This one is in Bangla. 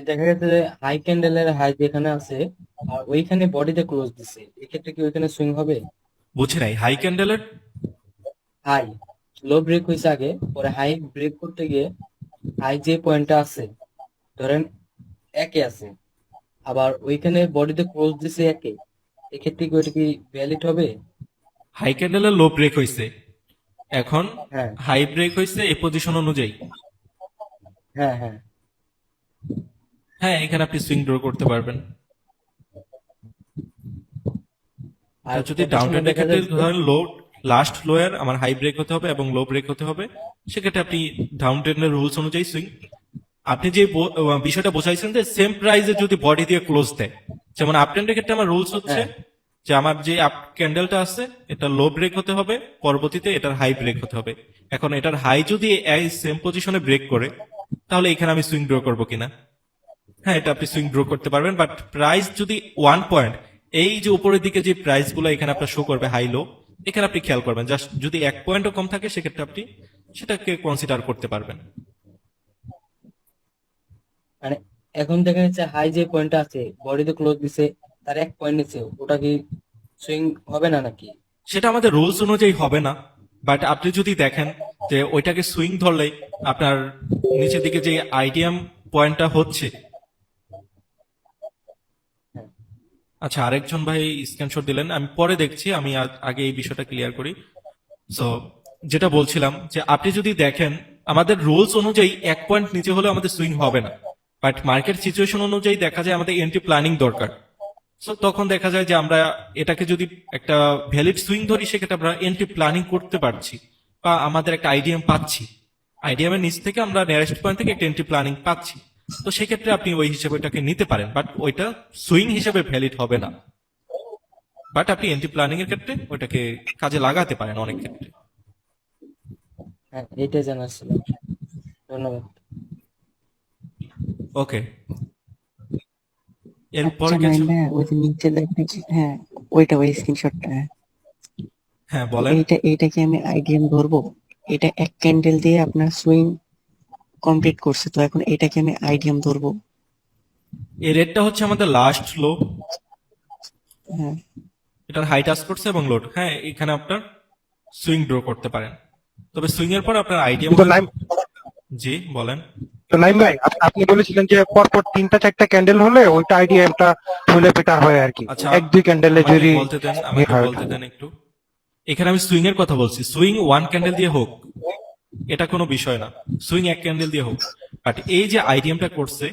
দেখা গেছে যে হাই ক্যান্ডেলের হাই যেখানে আছে আর ওইখানে বডিতে ক্লোজ দিছে, এক্ষেত্রে কি ওইখানে সুইং হবে? বুঝি নাই, হাই ক্যান্ডেলের? হাই, লো ব্রেক হয়েছে আগে, পরে হাই ব্রেক করতে গিয়ে হাই যে পয়েন্টটা আছে ধরেন একে আছে, আবার ওইখানে বডিতে ক্লোজ দিছে একে, এক্ষেত্রে কি ওইটা কি ভ্যালিড হবে? হাই ক্যান্ডেলের লো ব্রেক হয়েছে, এখন হ্যাঁ, হাই ব্রেক হয়েছে এই পজিশন অনুযায়ী। হ্যাঁ, হ্যাঁ। হ্যাঁ, এখানে আপনি সুইং ড্র করতে পারবেন। তা আর যদি কত ডাউন সময় ট্রেন্ডের দেখা ক্ষেত্রে যাচ্ছে? ধরেন লো, লাস্ট লোয়ার আমার হাই ব্রেক হতে হবে এবং লো ব্রেক হতে হবে, সেক্ষেত্রে আপনি ডাউন ট্রেন্ডের রুলস অনুযায়ী সুইং। আপনি যে বিষয়টা বোঝাইছেন যে সেম প্রাইসে যদি বডি দিয়ে ক্লোজ দেয়, যেমন আপ ট্রেন্ডের ক্ষেত্রে আমার রুলস হচ্ছে হ্যাঁ, যে আমার যে আপ ক্যান্ডেলটা আছে এটা লো ব্রেক হতে হবে, পরবর্তীতে এটার হাই ব্রেক হতে হবে। এখন এটার হাই যদি এই সেম পজিশনে ব্রেক করে, তাহলে এখানে আমি সুইং ড্র করবো কিনা? হ্যাঁ, এটা আপনি সুইং ড্র করতে পারবেন, বাট প্রাইস যদি 1 পয়েন্ট, এই যে উপরের দিকে যে প্রাইস গুলো এখানে আপনার শো করবে হাই লো, এখানে আপনি খেয়াল করবেন, জাস্ট যদি 1 পয়েন্টও কম থাকে সেক্ষেত্রে আপনি সেটাকে কনসিডার করতে পারবেন। মানে এখন দেখা যাচ্ছে হাই যে পয়েন্টটা আছে বডিতে ক্লোজ দিছে তার এক পয়েন্ট নিচে, ওটা কি সুইং হবে না নাকি? সেটা আমাদের রুলস অনুযায়ী হবে না, বাট আপনি যদি দেখেন যে ওইটাকে সুইং ধরলেই আপনার নিচের দিকে যে আইডিয়াম পয়েন্টটা হচ্ছে। হ্যাঁ, আচ্ছা, আরেকজন ভাই স্ক্রিনশট দিলেন, আমি পরে দেখছি, আমি আগে এই বিষয়টা ক্লিয়ার করি। সো যেটা বলছিলাম যে আপনি যদি দেখেন আমাদের রুলস অনুযায়ী 1 পয়েন্ট নিচে হলে আমাদের সুইং হবে না, বাট মার্কেট সিচুয়েশন অনুযায়ী দেখা যায় আমাদের এন্ট্রি প্ল্যানিং দরকার। সো তখন দেখা যায় যে আমরা এটাকে যদি একটা ভ্যালিড সুইং ধরি, সেক্ষেত্রে আমরা এন্ট্রি প্ল্যানিং করতে পারছি বা আমাদের একটা আইডিএম পাচ্ছি। আইডিএম এর নিচ থেকে আমরা নিয়ারেস্ট পয়েন্ট থেকে একটা এন্ট্রি প্ল্যানিং পাচ্ছি। তো সেক্ষেত্রে আপনি ওই হিসেবে ওটাকে নিতে পারেন, বাট ওইটা সুইং হিসেবে ভ্যালিড হবে না। বাট আপনি এন্ট্রি প্ল্যানিং এর ক্ষেত্রে ওইটাকে কাজে লাগাতে পারেন অনেক ক্ষেত্রে। হ্যাঁ, এইটাই জানার ছিল। ধন্যবাদ। ওকে, আচ্ছা এরপরে নাইম কিছু। ভাইয়া, ওই যে নিচে দেখেন, হ্যাঁ ওইটা, ওই স্ক্রিনশটটা, হ্যাঁ। হ্যাঁ, তো বলেন। এইটা কি আমি আইডিএম ধরবো? এটা এক ক্যান্ডেল দিয়ে আপনার সুইং কমপ্লিট করছে, তো এখন এটা কি আমি আইডিএম ধরবো? এই রেটটা হচ্ছে আমাদের লাস্ট লো, হ্যাঁ। এটার হাই টাচ করছে এবং লোড, হ্যাঁ এখানে আপনার সুইং ড্র করতে পারেন, তবে সুইং এর পর আপনার আইডিয়া কিন্তু হবে। নাইম, জি, বলেন। তো নাইম ভাই, আপনি বলেছিলেন যে পরপর তিনটা চারটা ক্যান্ডেল হলে ওইটা আইডিয়াটা হলে বেটার হয় আর কি। আচ্ছা, এক দুই ক্যান্ডেলে আমাকে যদি বলতে দেন, ইয়ে আমাকে হয় বলতে দেন একটু। এখানে আমি সুইং এর কথা বলছি, সুইং 1 ক্যান্ডেল দিয়ে হোক এটা কোনো বিষয় না, সুইং 1 ক্যান্ডেল দিয়ে হোক, বাট এই যে আইডিয়ামটা করছে